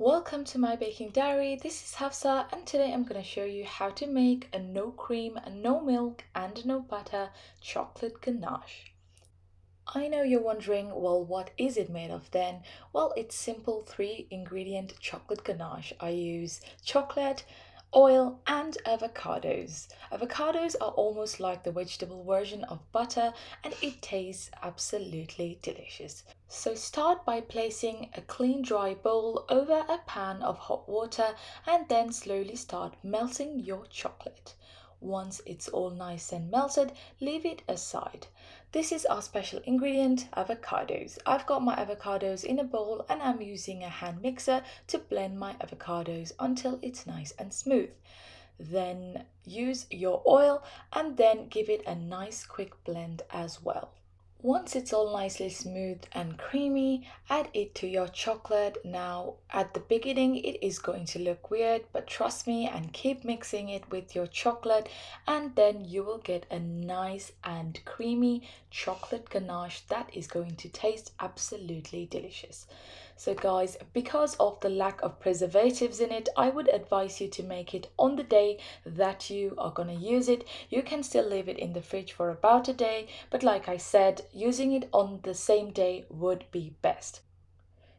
Welcome to my baking diary. This is Hafsa and today I'm going to show you how to make a no cream, no milk and no butter chocolate ganache. I know you're wondering, well, what is it made of then? Well, it's simple 3 ingredient chocolate ganache. I use chocolate, oil, and avocados. Avocados are almost like the vegetable version of butter and it tastes absolutely delicious. So start by placing a clean dry bowl over a pan of hot water and then slowly start melting your chocolate. Once it's all nice and melted, leave it aside. This is our special ingredient, avocados. I've got my avocados in a bowl and I'm using a hand mixer to blend my avocados until it's nice and smooth. Then use your oil and then give it a nice quick blend as well. Once it's all nicely smooth and creamy, add it to your chocolate. Now, at the beginning, it is going to look weird, but trust me and keep mixing it with your chocolate, and then you will get a nice and creamy chocolate ganache that is going to taste absolutely delicious. So guys, because of the lack of preservatives in it, I would advise you to make it on the day that you are going to use it. You can still leave it in the fridge for about a day, but like I said, using it on the same day would be best.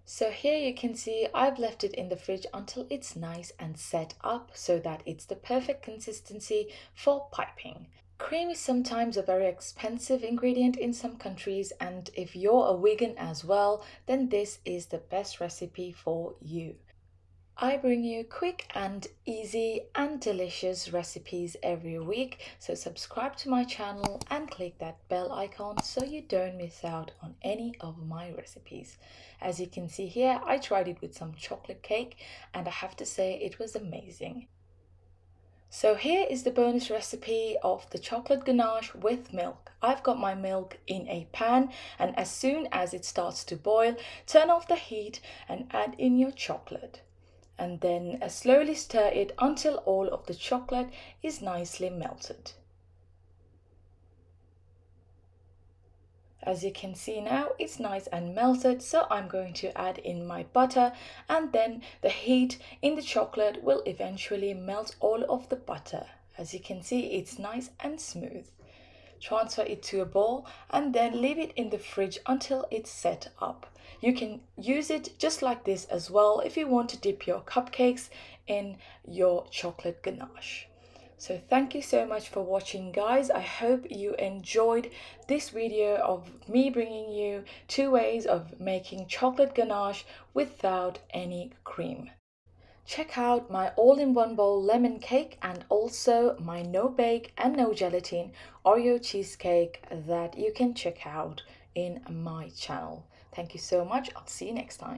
So here you can see I've left it in the fridge until it's nice and set up so that it's the perfect consistency for piping. Cream is sometimes a very expensive ingredient in some countries, and if you're a vegan as well, then this is the best recipe for you. I bring you quick and easy and delicious recipes every week, so subscribe to my channel and click that bell icon so you don't miss out on any of my recipes. As you can see here, I tried it with some chocolate cake and I have to say it was amazing. So here is the bonus recipe of the chocolate ganache with milk. I've got my milk in a pan, and as soon as it starts to boil, turn off the heat and add in your chocolate. And then slowly stir it until all of the chocolate is nicely melted. As you can see now, it's nice and melted, so I'm going to add in my butter, and then the heat in the chocolate will eventually melt all of the butter. As you can see, it's nice and smooth. Transfer it to a bowl and then leave it in the fridge until it's set up. You can use it just like this as well if you want to dip your cupcakes in your chocolate ganache. So thank you so much for watching, guys. I hope you enjoyed this video of me bringing you 2 ways of making chocolate ganache without any cream. Check out my all-in-one bowl lemon cake and also my no bake and no gelatin Oreo cheesecake that you can check out in my channel. Thank you so much. I'll see you next time.